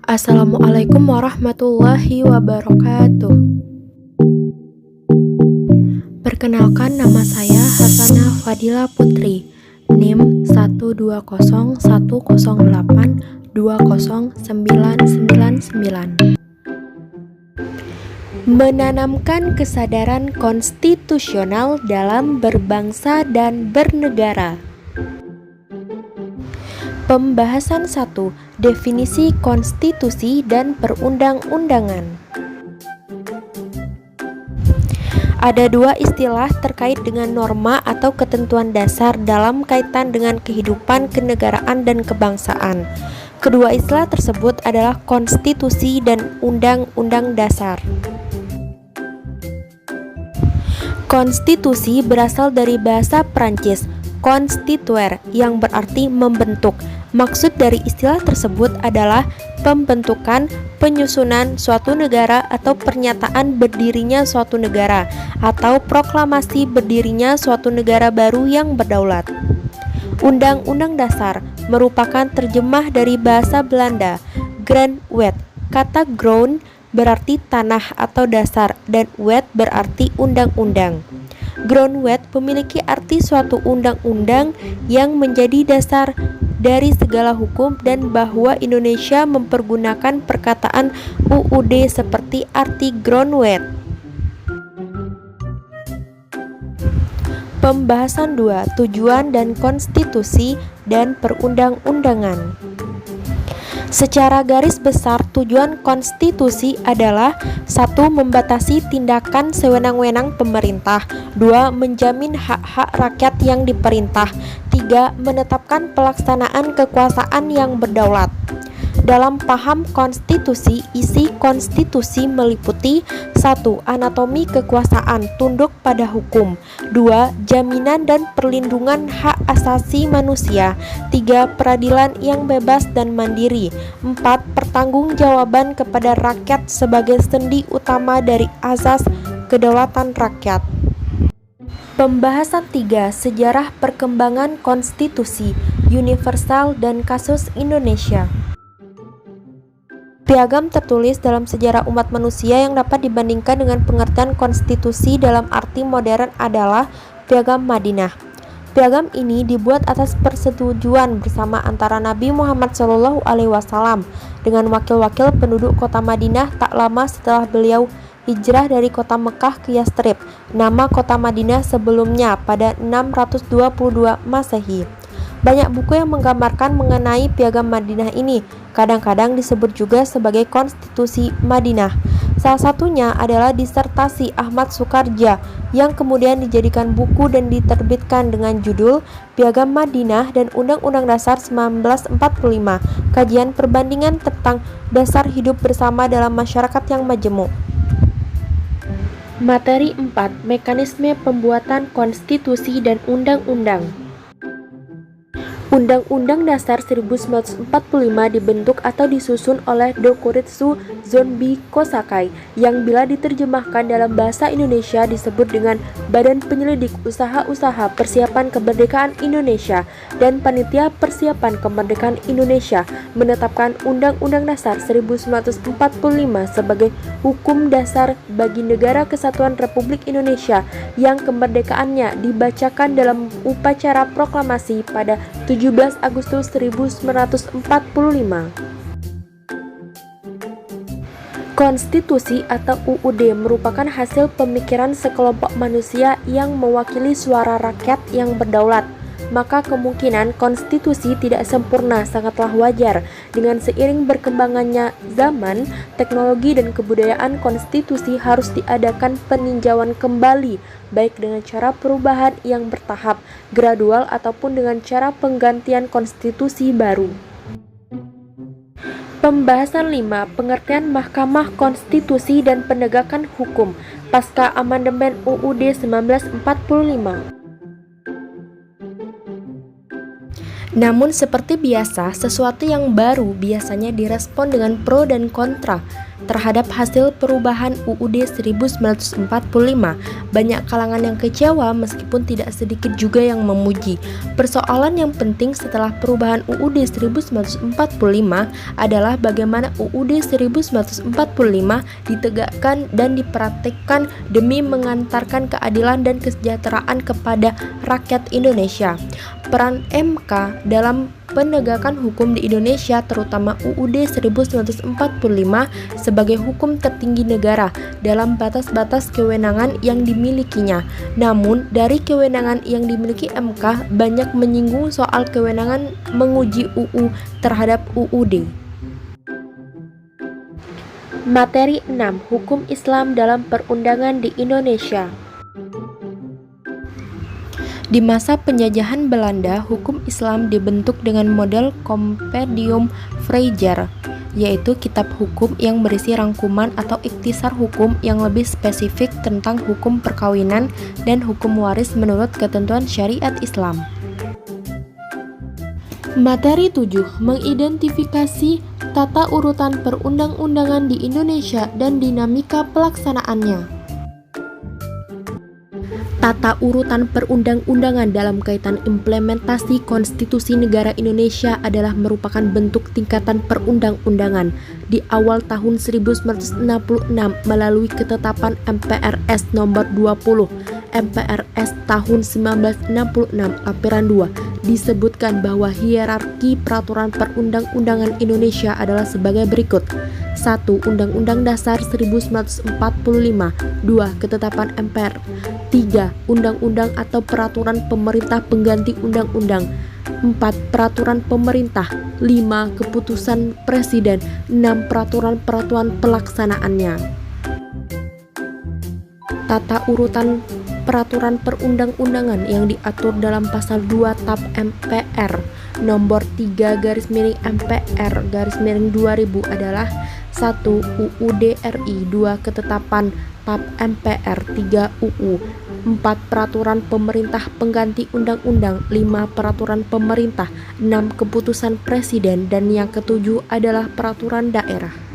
Assalamualaikum warahmatullahi wabarakatuh. Perkenalkan, nama saya Hasanah Fadila Putri, NIM 12010820999. Menanamkan kesadaran konstitusional dalam berbangsa dan bernegara. Pembahasan 1. Definisi konstitusi dan perundang-undangan. Ada dua istilah terkait dengan norma atau ketentuan dasar dalam kaitan dengan kehidupan kenegaraan dan kebangsaan. Kedua istilah tersebut adalah konstitusi dan undang-undang dasar. Konstitusi berasal dari bahasa Prancis constituer yang berarti membentuk. Maksud dari istilah tersebut adalah pembentukan, penyusunan suatu negara atau pernyataan berdirinya suatu negara atau proklamasi berdirinya suatu negara baru yang berdaulat. Undang-undang dasar merupakan terjemah dari bahasa Belanda grondwet. Kata grond berarti tanah atau dasar dan wet berarti undang-undang. Grondwet memiliki arti suatu undang-undang yang menjadi dasar dari segala hukum dan bahwa Indonesia mempergunakan perkataan UUD seperti arti grondwet. Pembahasan 2. Tujuan dan konstitusi dan perundang-undangan. Secara garis besar, tujuan konstitusi adalah 1. Membatasi tindakan sewenang-wenang pemerintah. 2. Menjamin hak-hak rakyat yang diperintah. 3. Menetapkan pelaksanaan kekuasaan yang berdaulat. Dalam paham konstitusi, isi konstitusi meliputi 1. Anatomi kekuasaan, tunduk pada hukum. 2. Jaminan dan perlindungan hak asasi manusia. 3. Peradilan yang bebas dan mandiri. 4. Pertanggungjawaban kepada rakyat sebagai sendi utama dari azas kedaulatan rakyat. Pembahasan 3. Sejarah perkembangan konstitusi, universal dan kasus Indonesia. Piagam tertulis dalam sejarah umat manusia yang dapat dibandingkan dengan pengertian konstitusi dalam arti modern adalah Piagam Madinah. Piagam ini dibuat atas persetujuan bersama antara Nabi Muhammad SAW dengan wakil-wakil penduduk kota Madinah tak lama setelah beliau hijrah dari kota Mekah ke Yastrib, nama kota Madinah sebelumnya pada 622 Masehi. Banyak buku yang menggambarkan mengenai Piagam Madinah ini, kadang-kadang disebut juga sebagai Konstitusi Madinah. Salah satunya adalah disertasi Ahmad Sukarja yang kemudian dijadikan buku dan diterbitkan dengan judul Piagam Madinah dan Undang-Undang Dasar 1945, kajian perbandingan tentang dasar hidup bersama dalam masyarakat yang majemuk. Materi 4. Mekanisme pembuatan konstitusi dan undang-undang. Undang-Undang Dasar 1945 dibentuk atau disusun oleh Dokuritsu Zonbi Kosakai yang bila diterjemahkan dalam bahasa Indonesia disebut dengan Badan Penyelidik Usaha-Usaha Persiapan Kemerdekaan Indonesia dan Panitia Persiapan Kemerdekaan Indonesia menetapkan Undang-Undang Dasar 1945 sebagai hukum dasar bagi Negara Kesatuan Republik Indonesia yang kemerdekaannya dibacakan dalam upacara proklamasi pada 17 Agustus 1945. Konstitusi atau UUD merupakan hasil pemikiran sekelompok manusia yang mewakili suara rakyat yang berdaulat. Maka kemungkinan konstitusi tidak sempurna sangatlah wajar. Dengan seiring berkembangannya zaman, teknologi dan kebudayaan, konstitusi harus diadakan peninjauan kembali, baik dengan cara perubahan yang bertahap, gradual ataupun dengan cara penggantian konstitusi baru. Pembahasan 5. Pengertian Mahkamah Konstitusi dan Penegakan Hukum pasca amandemen UUD 1945. Namun seperti biasa, sesuatu yang baru biasanya direspon dengan pro dan kontra. terhadap hasil perubahan UUD 1945. Banyak kalangan yang kecewa meskipun tidak sedikit juga yang memuji. Persoalan yang penting setelah perubahan UUD 1945 adalah bagaimana UUD 1945 ditegakkan dan dipraktikkan demi mengantarkan keadilan dan kesejahteraan kepada rakyat Indonesia. Peran MK dalam penegakan hukum di Indonesia, terutama UUD 1945 sebagai hukum tertinggi negara dalam batas-batas kewenangan yang dimilikinya. Namun, dari kewenangan yang dimiliki MK banyak menyinggung soal kewenangan menguji UU terhadap UUD. Materi 6. Hukum Islam dalam perundangan di Indonesia. Di masa penjajahan Belanda, hukum Islam dibentuk dengan model Compendium Frege, yaitu kitab hukum yang berisi rangkuman atau ikhtisar hukum yang lebih spesifik tentang hukum perkawinan dan hukum waris menurut ketentuan syariat Islam. Materi 7. Mengidentifikasi tata urutan perundang-undangan di Indonesia dan dinamika pelaksanaannya. Tata urutan perundang-undangan dalam kaitan implementasi konstitusi negara Indonesia adalah merupakan bentuk tingkatan perundang-undangan di awal tahun 1966 melalui ketetapan MPRS nomor 20 MPRS tahun 1966 Lapiran 2 disebutkan bahwa hierarki peraturan perundang-undangan Indonesia adalah sebagai berikut. 1. Undang-Undang Dasar 1945. 2. Ketetapan MPR. 3. Undang-undang atau peraturan pemerintah pengganti undang-undang. 4. Peraturan pemerintah. 5. Keputusan presiden. 6. Peraturan pelaksanaannya. Tata urutan peraturan perundang-undangan yang diatur dalam pasal 2 TAP MPR nomor 3 MPR 2000 adalah 1. UUD RI, 2. Ketetapan TAP MPR, 3. UU, 4. Peraturan pemerintah pengganti undang-undang, 5. Peraturan pemerintah, 6. Keputusan presiden, dan yang ketujuh adalah peraturan daerah.